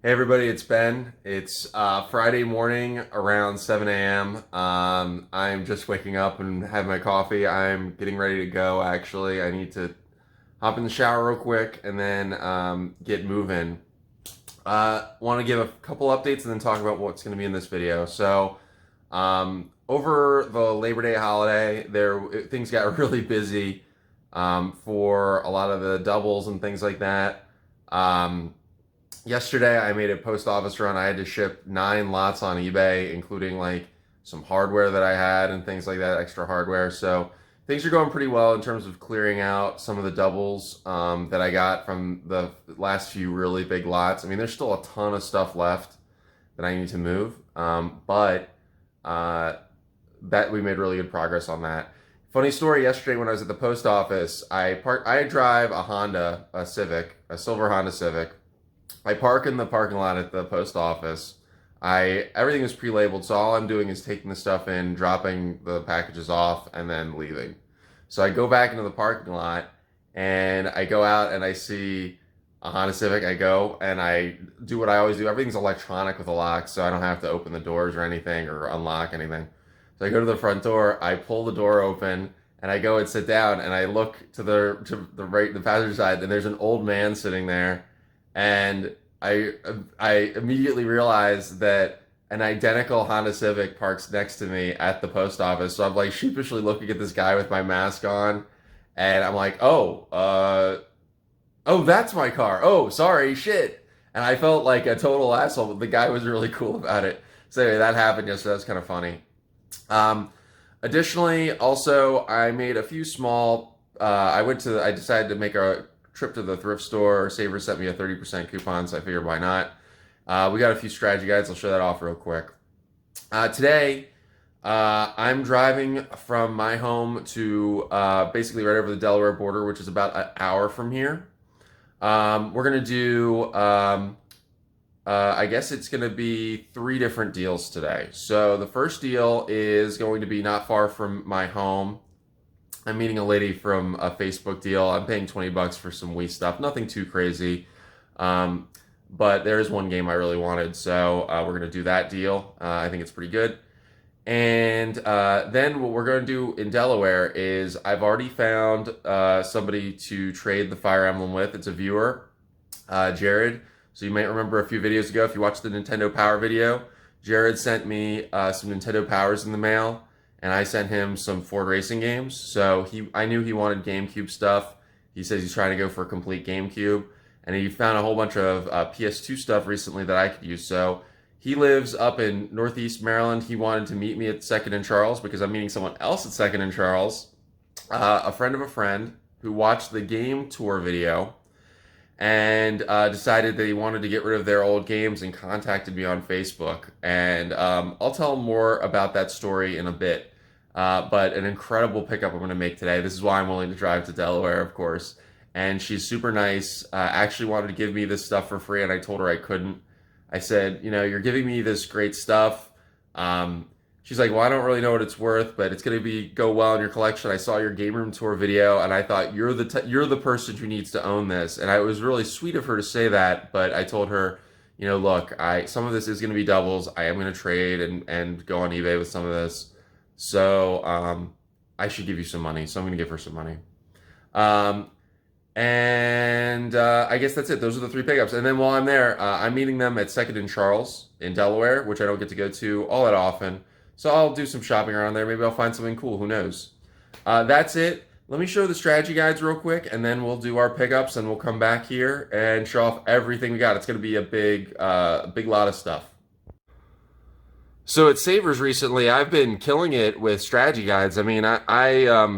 Hey everybody, it's Ben. It's Friday morning around 7 a.m. I'm just waking up and have my coffee. I'm getting ready to go actually. I need to hop in the shower real quick and then get moving. Want to give a couple updates and then talk about what's going to be in this video. So over the Labor Day holiday, things got really busy for a lot of the doubles and things like that. Yesterday, I made a post office run. I had to ship 9 lots on eBay, including like some hardware that I had and things like that, extra hardware. So things are going pretty well in terms of clearing out some of the doubles that I got from the last few really big lots. I mean, there's still a ton of stuff left that I need to move, but that we made really good progress on that. Funny story, yesterday when I was at the post office, I drive a Honda, a silver Honda Civic. I park in the parking lot at the post office. Everything is pre-labeled, so all I'm doing is taking the stuff in, dropping the packages off, and then leaving. So I go back into the parking lot, and I go out and I see a Honda Civic. I go and I do what I always do. Everything's electronic with a lock, so I don't have to open the doors or anything or unlock anything. So I go to the front door, I pull the door open, and I go and sit down, and I look to the passenger side, and there's an old man sitting there. And I immediately realized that an identical Honda Civic parks next to me at the post office. So I'm like sheepishly looking at this guy with my mask on, and I'm like, oh, that's my car. Oh, sorry, shit. And I felt like a total asshole, but the guy was really cool about it. So anyway, that happened yesterday. That was kind of funny. Additionally, also, I made a few small, I decided to make a trip to the thrift store. Savers sent me a 30% coupon, so I figured why not. We got a few strategy guides. I'll show that off real quick. Today, I'm driving from my home to basically right over the Delaware border, which is about an hour from here. We're going to do, I guess it's going to be 3 different deals today. So the first deal is going to be not far from my home. I'm meeting a lady from a Facebook deal. I'm paying $20 for some Wii stuff. Nothing too crazy. But there is one game I really wanted. So we're going to do that deal. I think it's pretty good. And then what we're going to do in Delaware is I've already found somebody to trade the Fire Emblem with. It's a viewer, Jared. So you might remember a few videos ago, if you watched the Nintendo Power video, Jared sent me some Nintendo Powers in the mail. And I sent him some Ford racing games. So I knew he wanted GameCube stuff. He says he's trying to go for a complete GameCube. And he found a whole bunch of PS2 stuff recently that I could use. So he lives up in Northeast Maryland. He wanted to meet me at 2nd and Charles because I'm meeting someone else at 2nd and Charles. A friend of a friend who watched the game tour video and decided that he wanted to get rid of their old games and contacted me on Facebook. And I'll tell more about that story in a bit. But an incredible pickup I'm going to make today. This is why I'm willing to drive to Delaware, of course. And she's super nice. Actually wanted to give me this stuff for free, and I told her I couldn't. I said, you're giving me this great stuff. She's like, well, I don't really know what it's worth, but it's going to go well in your collection. I saw your game room tour video, and I thought you're the person who needs to own this. And it was really sweet of her to say that. But I told her, look, some of this is going to be doubles. I am going to trade and go on eBay with some of this. So I should give you some money. So I'm going to give her some money. And I guess that's it. Those are the 3 pickups. And then while I'm there, I'm meeting them at 2nd and Charles in Delaware, which I don't get to go to all that often. So I'll do some shopping around there. Maybe I'll find something cool. Who knows? That's it. Let me show the strategy guides real quick, and then we'll do our pickups, and we'll come back here and show off everything we got. It's going to be a big lot of stuff. So at Savers recently, I've been killing it with strategy guides. I mean, I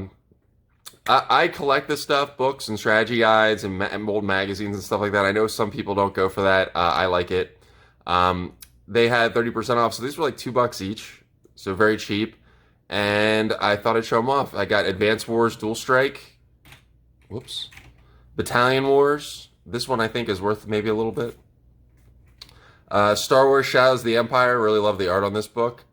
collect this stuff, books and strategy guides and old magazines and stuff like that. I know some people don't go for that. I like it. They had 30% off, so these were like $2 each, so very cheap. And I thought I'd show them off. I got Advance Wars Dual Strike. Whoops. Battalion Wars. This one I think is worth maybe a little bit. Star Wars Shadows of the Empire. Really love the art on this book.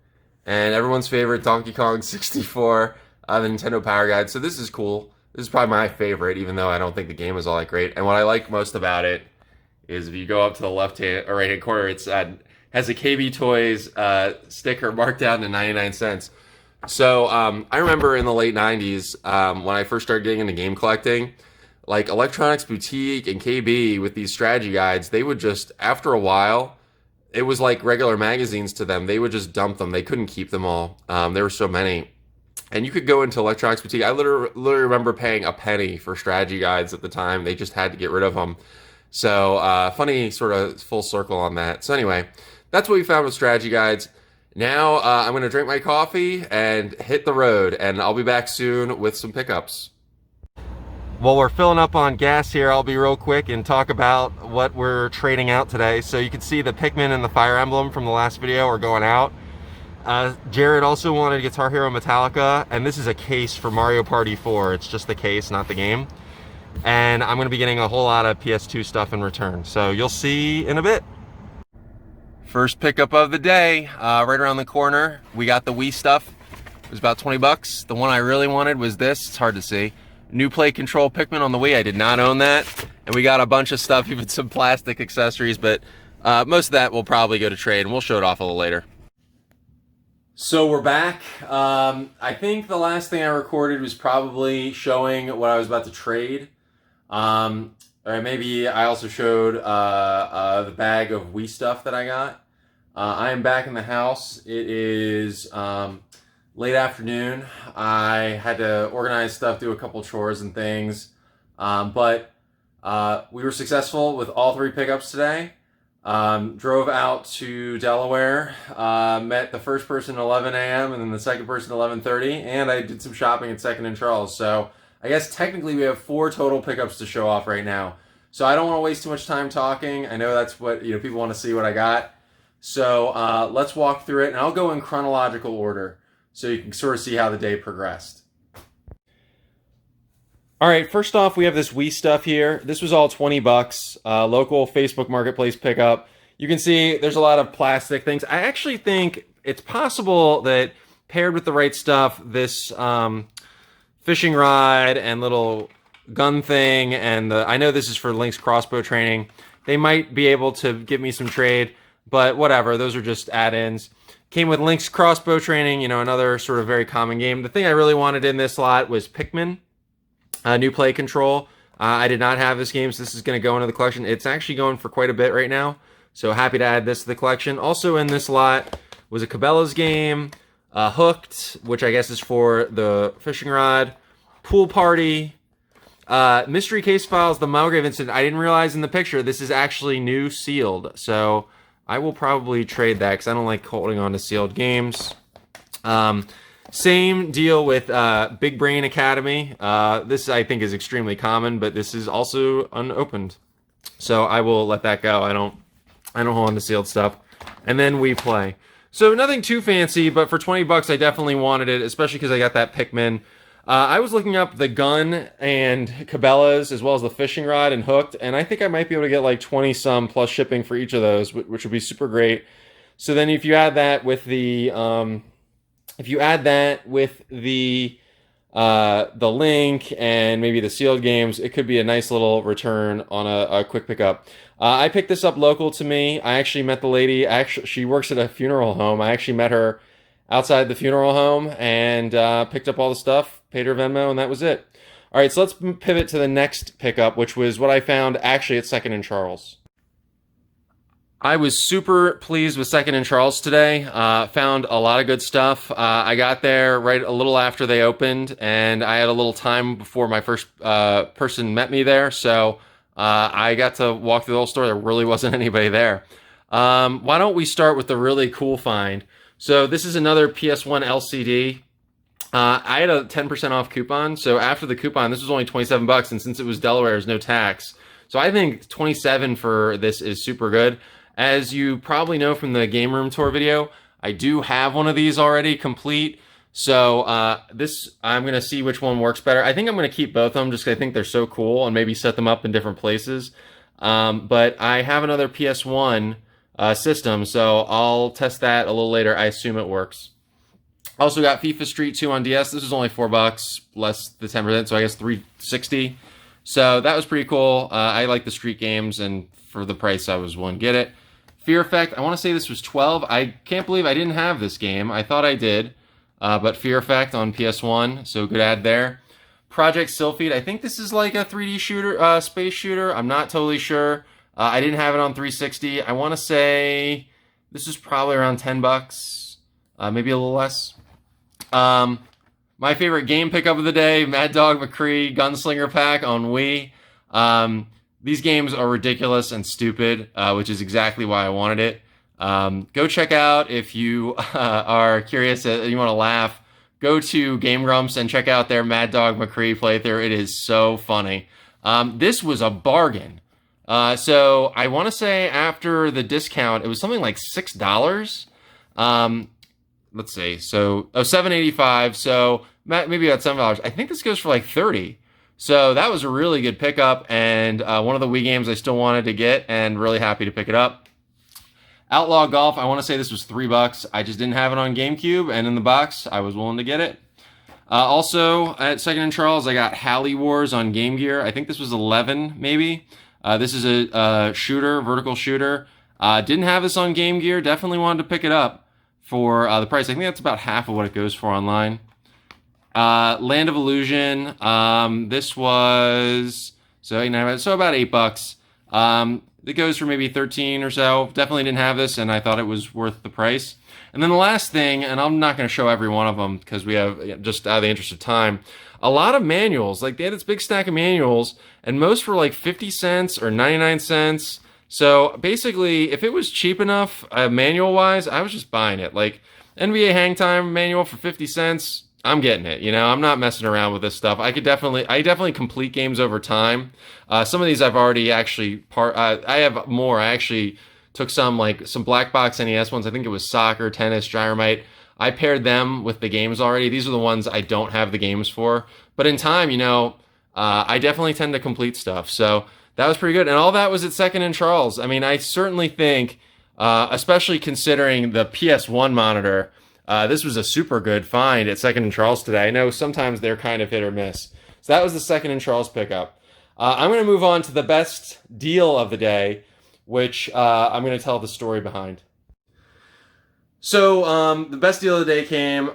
And everyone's favorite, Donkey Kong 64, the Nintendo Power Guide. So this is cool. This is probably my favorite, even though I don't think the game is all that great. And what I like most about it is if you go up to the left hand or right hand corner, it's has a KB Toys sticker marked down to 99 cents. So I remember in the late 90s when I first started getting into game collecting, like Electronics Boutique and KB with these strategy guides, they would just, after a while, it was like regular magazines to them. They would just dump them. They couldn't keep them all. There were so many. And you could go into Electronics Boutique. I literally remember paying a penny for strategy guides at the time. They just had to get rid of them. So funny sort of full circle on that. So anyway, that's what we found with strategy guides. Now I'm going to drink my coffee and hit the road, and I'll be back soon with some pickups. While we're filling up on gas here, I'll be real quick and talk about what we're trading out today. So you can see the Pikmin and the Fire Emblem from the last video are going out. Jared also wanted Guitar Hero Metallica, and this is a case for Mario Party 4. It's just the case, not the game. And I'm going to be getting a whole lot of PS2 stuff in return. So you'll see in a bit. First pickup of the day, right around the corner. We got the Wii stuff. It was about 20 bucks. The one I really wanted was this. It's hard to see. New Play Control Pikmin on the Wii. I did not own that. And we got a bunch of stuff, even some plastic accessories, but most of that will probably go to trade, and we'll show it off a little later. So we're back. I think the last thing I recorded was probably showing what I was about to trade. Or maybe I also showed the bag of Wii stuff that I got. I am back in the house. It is late afternoon. I had to organize stuff, do a couple chores and things. But we were successful with all 3 pickups today. Drove out to Delaware, met the first person at 11 a.m. and then the second person at 11:30, and I did some shopping at 2nd and Charles. So I guess technically we have 4 total pickups to show off right now. So I don't want to waste too much time talking. I know that's what people want to see what I got. So let's walk through it, and I'll go in chronological order so you can sort of see how the day progressed. All right, first off, we have this Wii stuff here. This was all 20 bucks, local Facebook Marketplace pickup. You can see there's a lot of plastic things. I actually think it's possible that paired with the right stuff, this fishing rod and little gun thing, and I know this is for Link's crossbow training. They might be able to give me some trade, but whatever. Those are just add-ins. Came with Link's crossbow training, another sort of very common game. The thing I really wanted in this lot was Pikmin. New Play Control. I did not have this game, so this is going to go into the collection. It's actually going for quite a bit right now, so happy to add this to the collection. Also in this lot was a Cabela's game, Hooked, which I guess is for the fishing rod, Pool Party, Mystery Case Files, the Malgrave Incident. I didn't realize in the picture this is actually new sealed, so I will probably trade that because I don't like holding on to sealed games. Same deal with Big Brain Academy. This I think is extremely common, but this is also unopened, so I will let that go. I don't hold on to sealed stuff. And then We Play. So nothing too fancy, but for 20 bucks, I definitely wanted it, especially because I got that Pikmin. I was looking up the gun and Cabela's as well as the fishing rod and Hooked, and I think I might be able to get like 20 some plus shipping for each of those, which would be super great. So then if you add that with the the Link and maybe the sealed games, it could be a nice little return on a quick pickup. I picked this up local to me. I actually met the lady. She works at a funeral home. I actually met her outside the funeral home and picked up all the stuff, paid her Venmo, and that was it. All right, so let's pivot to the next pickup, which was what I found actually at 2nd and Charles. I was super pleased with 2nd and Charles today. Found a lot of good stuff. I got there right a little after they opened, and I had a little time before my first person met me there, so I got to walk through the whole store. There really wasn't anybody there. Why don't we start with the really cool find? So this is another PS1 LCD. I had a 10% off coupon, so after the coupon, this was only 27 bucks, and since it was Delaware, there's no tax. So I think 27 for this is super good. As you probably know from the Game Room Tour video, I do have one of these already complete. So I'm going to see which one works better. I think I'm going to keep both of them just because I think they're so cool and maybe set them up in different places. But I have another PS1 system, so I'll test that a little later. I assume it works. Also got FIFA Street 2 on DS. This is only $4, less the 10%, so I guess $3.60. So that was pretty cool. I like the street games, and for the price, I was willing to get it. Fear Effect, I want to say this was 12. I can't believe I didn't have this game. I thought I did, but Fear Effect on PS1, so good ad there. Project Sylphid, I think this is like a 3D shooter, space shooter. I'm not totally sure. I didn't have it on 360. I want to say this is probably around 10 bucks, maybe a little less. My favorite game pickup of the day, Mad Dog Mcree Gunslinger Pack on Wii. These games are ridiculous and stupid, which is exactly why I wanted it. Go check out, if you are curious and you want to laugh, go to Game Grumps and check out their Mad Dog Mcree playthrough. It is so funny. This was a bargain. So I want to say after the discount, it was something like $6. Let's see. So, $7.85. So maybe about $7. I think this goes for like $30. So that was a really good pickup, and one of the Wii games I still wanted to get, and really happy to pick it up. Outlaw Golf, I want to say this was $3. I just didn't have it on GameCube, and in the box, I was willing to get it. Also, at Second and Charles, I got Halley Wars on Game Gear. I think this was 11, maybe. This is a shooter, vertical shooter. Didn't have this on Game Gear. Definitely wanted to pick it up for the price. I think that's about half of what it goes for online. Land of Illusion. This was so about $8. It goes for maybe 13 or so. Definitely didn't have this, and I thought it was worth the price. And then the last thing, and I'm not going to show every one of them because we have, just out of the interest of time, a lot of manuals. Like, they had this big stack of manuals, and most were like 50 cents or 99 cents. So basically, if it was cheap enough, manual-wise, I was just buying it. Like, NBA Hang Time manual for 50 cents, I'm getting it. You know, I'm not messing around with this stuff. I definitely complete games over time. Some of these I've already actually I have more. I actually took some black box NES ones. I think it was soccer, tennis, Gyromite. I paired them with the games already. These are the ones I don't have the games for. But in time, you know, I definitely tend to complete stuff. So that was pretty good. And all that was at Second and Charles. I mean, I certainly think, especially considering the PS1 monitor, this was a super good find at Second and Charles today. I know sometimes they're kind of hit or miss. So that was the Second and Charles pickup. I'm going to move on to the best deal of the day, which I'm going to tell the story behind. So the best deal of the day came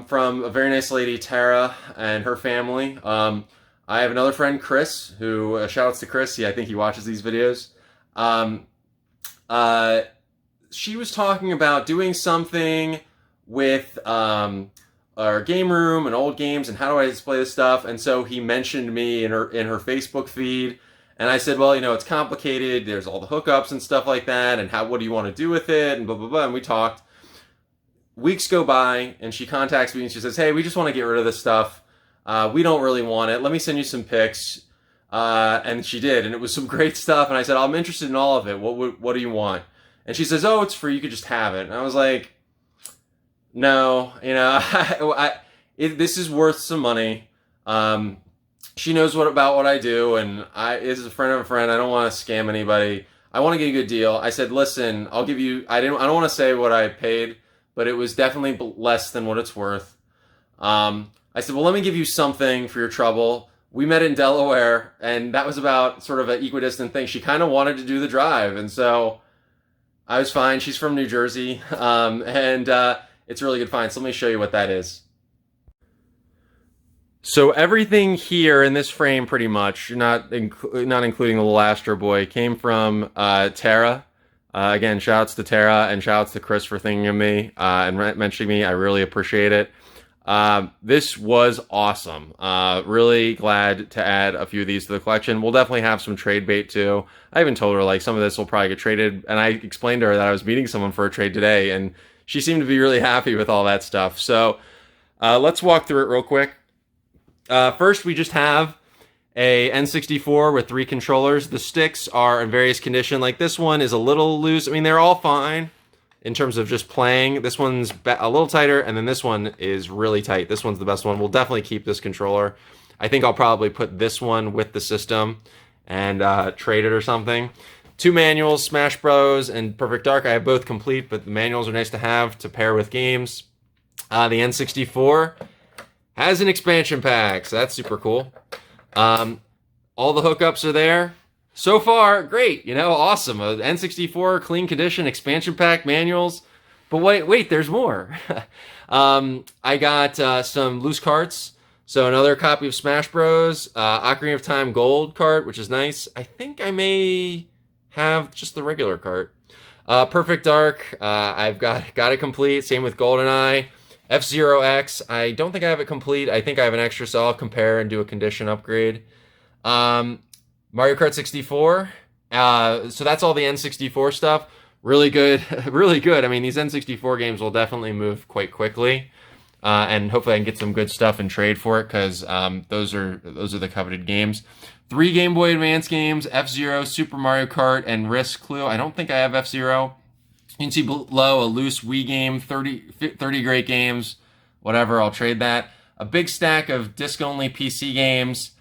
from a very nice lady, Tara, and her family. I have another friend, Chris, who, shout outs to Chris. I think he watches these videos. She was talking about doing something with our game room and old games and how do I display this stuff. And so he mentioned me in her Facebook feed. And I said, well, you know, it's complicated. There's all the hookups and stuff like that. And what do you want to do with it? And blah, blah, blah. And we talked. Weeks go by and she contacts me and she says, hey, we just want to get rid of this stuff. We don't really want it. Let me send you some pics. And she did. And it was some great stuff. And I said, I'm interested in all of it. What do you want? And she says, oh, it's free. You could just have it. And I was like, no, you know, this is worth some money. She knows about what I do, and this is a friend of a friend. I don't want to scam anybody. I want to get a good deal. I said, listen, I'll give you. I don't want to say what I paid, but it was definitely less than what it's worth. I said, well, let me give you something for your trouble. We met in Delaware, and that was about sort of an equidistant thing. She kind of wanted to do the drive, and so I was fine. She's from New Jersey, it's a really good find. So let me show you what that is. So everything here in this frame, pretty much, not including the little Astro Boy, came from Tara. Again, shoutouts to Tara and shoutouts to Chris for thinking of me and mentioning me. I really appreciate it. This was awesome. Really glad to add a few of these to the collection. We'll definitely have some trade bait too. I even told her like some of this will probably get traded, and I explained to her that I was meeting someone for a trade today, and she seemed to be really happy with all that stuff. So let's walk through it real quick. First, we just have a N64 with 3 controllers. The sticks are in various condition. Like this one is a little loose. I mean, they're all fine in terms of just playing. This one's a little tighter, and then this one is really tight. This one's the best one. We'll definitely keep this controller. I think I'll probably put this one with the system and trade it or something. 2 manuals, Smash Bros. And Perfect Dark. I have both complete, but the manuals are nice to have to pair with games. The N64 has an expansion pack, so that's super cool. All the hookups are there. So far, great. You know, awesome. A N64 clean condition expansion pack manuals. But wait, there's more. I got some loose carts. So another copy of Smash Bros. Ocarina of Time Gold cart, which is nice. I think I may have just the regular cart. Perfect Dark, I've got it complete. Same with GoldenEye. F-Zero X, I don't think I have it complete. I think I have an extra, so I'll compare and do a condition upgrade. Mario Kart 64. So that's all the N64 stuff. Really good, really good. I mean, these N64 games will definitely move quite quickly. And hopefully I can get some good stuff and trade for it, because those are the coveted games. 3 Game Boy Advance games: F-Zero, Super Mario Kart, and Risk Clue. I don't think I have F-Zero. You can see below a loose Wii game, 30 great games, whatever, I'll trade that. A big stack of disc-only PC games.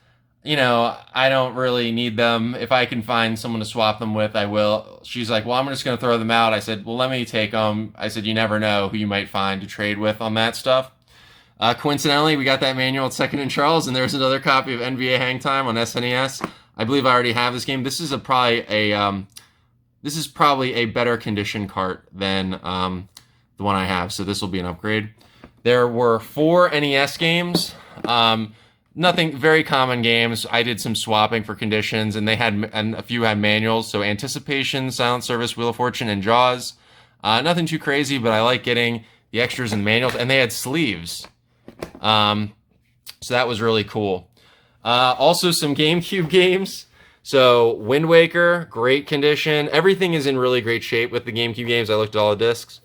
You know, I don't really need them. If I can find someone to swap them with, I will. She's like, well, I'm just going to throw them out. I said, well, let me take them. I said, you never know who you might find to trade with on that stuff. Coincidentally, we got that manual at Second and Charles, and there's another copy of NBA Hang Time on SNES. I believe I already have this game. This is probably a better condition cart than the one I have, so this will be an upgrade. There were 4 NES games. Nothing, very common games. I did some swapping for conditions, and a few had manuals. So Anticipation, Silent Service, Wheel of Fortune, and Jaws. Nothing too crazy, but I like getting the extras and manuals, and they had sleeves. So that was really cool. Also some GameCube games. So Wind Waker, great condition. Everything is in really great shape with the GameCube games. I looked at all the discs.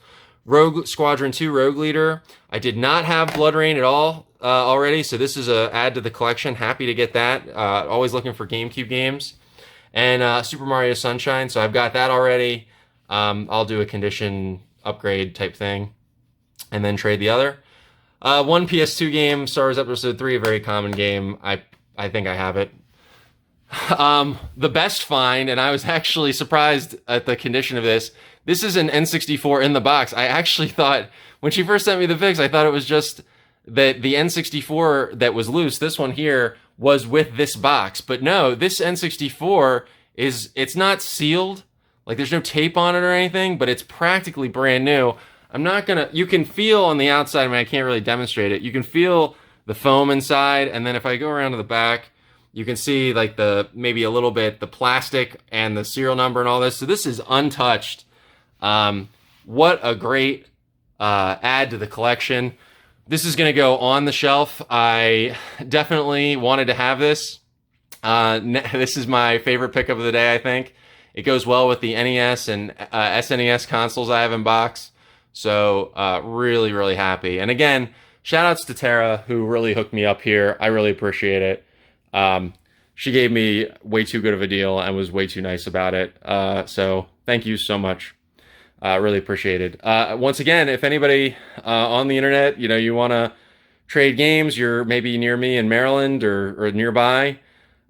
Rogue Squadron 2 Rogue Leader. I did not have Blood Rain at all already, so this is a add to the collection. Happy to get that. Always looking for GameCube games. And Super Mario Sunshine, so I've got that already. I'll do a condition upgrade type thing and then trade the other. One PS2 game, Star Wars Episode 3, a very common game. I think I have it. The best find, and I was actually surprised at the condition of this. This is an N64 in the box. I actually thought, when she first sent me the fix, I thought it was just that the N64 that was loose, this one here, was with this box. But no, this N64 it's not sealed. Like, there's no tape on it or anything, but it's practically brand new. You can feel on the outside, I mean, I can't really demonstrate it. You can feel the foam inside, and then if I go around to the back, you can see like maybe a little bit, the plastic and the serial number and all this. So this is untouched. What a great add to the collection. This is going to go on the shelf. I definitely wanted to have this. This is my favorite pickup of the day, I think. It goes well with the NES and SNES consoles I have in box. So really, really happy. And again, shout outs to Tara, who really hooked me up here. I really appreciate it. She gave me way too good of a deal and was way too nice about it. So thank you so much. Really appreciate it. Once again, if anybody on the internet, you want to trade games, you're maybe near me in Maryland or nearby,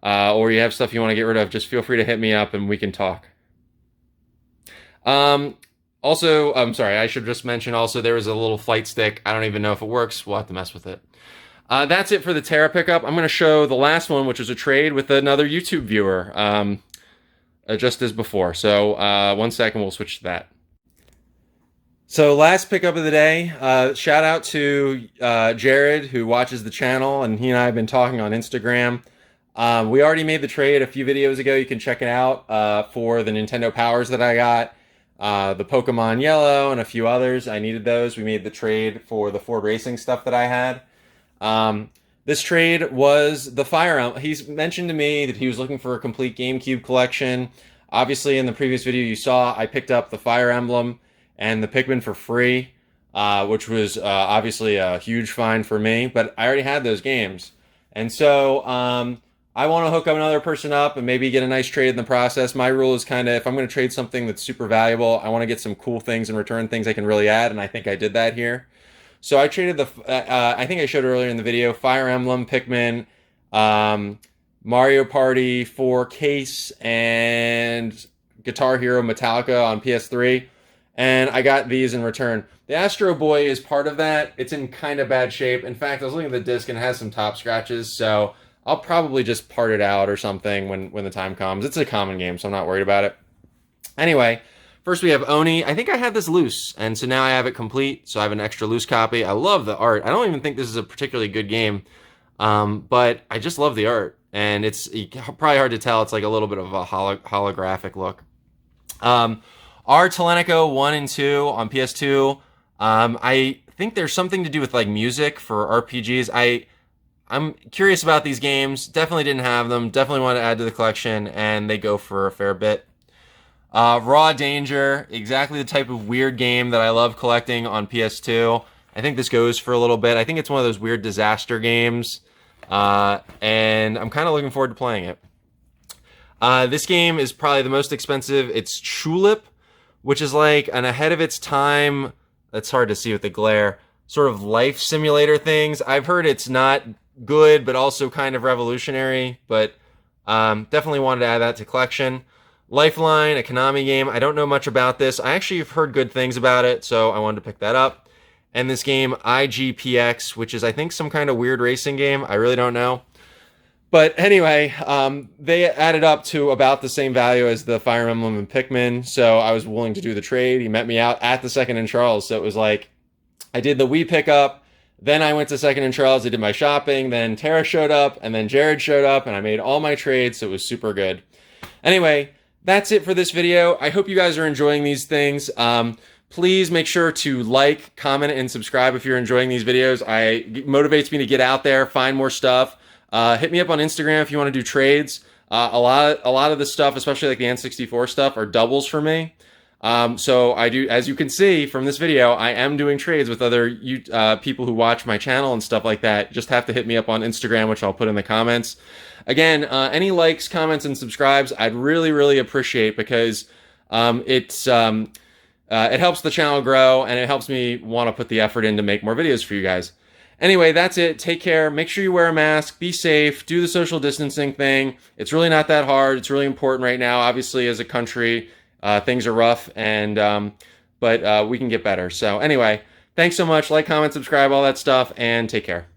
or you have stuff you want to get rid of, just feel free to hit me up and we can talk. Also, I'm sorry, I should just mention also there was a little flight stick. I don't even know if it works. We'll have to mess with it. That's it for the Terra pickup. I'm going to show the last one, which was a trade with another YouTube viewer, just as before. So 1 second, we'll switch to that. So last pickup of the day, shout out to Jared, who watches the channel, and he and I have been talking on Instagram. We already made the trade a few videos ago. You can check it out for the Nintendo Powers that I got. The Pokemon Yellow and a few others. I needed those. We made the trade for the Ford Racing stuff that I had. This trade was the Fire Emblem. He's mentioned to me that he was looking for a complete GameCube collection. Obviously, in the previous video you saw, I picked up the Fire Emblem and the Pikmin for free, which was obviously a huge find for me, but I already had those games. And so I want to hook another person up and maybe get a nice trade in the process. My rule is kind of, if I'm going to trade something that's super valuable, I want to get some cool things in return, things I can really add, and I think I did that here. So I traded I think I showed earlier in the video, Fire Emblem, Pikmin, Mario Party 4 case, and Guitar Hero Metallica on PS3. And I got these in return. The Astro Boy is part of that. It's in kind of bad shape. In fact, I was looking at the disc and it has some top scratches, so I'll probably just part it out or something when the time comes. It's a common game, so I'm not worried about it. Anyway, first we have Oni. I think I had this loose, and so now I have it complete, so I have an extra loose copy. I love the art. I don't even think this is a particularly good game, but I just love the art, and it's probably hard to tell. It's like a little bit of a holographic look. Ar Tonelico 1 and 2 on PS2. I think there's something to do with like music for RPGs. I'm curious about these games. Definitely didn't have them. Definitely want to add to the collection, and they go for a fair bit. Raw Danger, exactly the type of weird game that I love collecting on PS2. I think this goes for a little bit. I think it's one of those weird disaster games, and I'm kind of looking forward to playing it. This game is probably the most expensive. It's Tulip, which is like an ahead of its time, that's hard to see with the glare, sort of life simulator things. I've heard it's not good, but also kind of revolutionary, but definitely wanted to add that to collection. Lifeline, a Konami game. I don't know much about this. I actually have heard good things about it, so I wanted to pick that up. And this game, IGPX, which is, I think, some kind of weird racing game. I really don't know. But anyway, they added up to about the same value as the Fire Emblem and Pikmin, so I was willing to do the trade. He met me out at the Second and Charles, so it was like, I did the Wii pickup, then I went to Second and Charles, I did my shopping, then Tara showed up, and then Jared showed up, and I made all my trades, so it was super good. Anyway, that's it for this video. I hope you guys are enjoying these things. Please make sure to like, comment, and subscribe if you're enjoying these videos. It motivates me to get out there, find more stuff. Hit me up on Instagram if you want to do trades. A lot of the stuff, especially like the N64 stuff, are doubles for me. So I do, as you can see from this video, I am doing trades with other people who watch my channel and stuff like that. Just have to hit me up on Instagram, which I'll put in the comments. Again, any likes, comments, and subscribes, I'd really, really appreciate, because it helps the channel grow, and it helps me want to put the effort in to make more videos for you guys. Anyway, that's it. Take care. Make sure you wear a mask. Be safe. Do the social distancing thing. It's really not that hard. It's really important right now. Obviously, as a country, things are rough, but we can get better. So anyway, thanks so much. Like, comment, subscribe, all that stuff, and take care.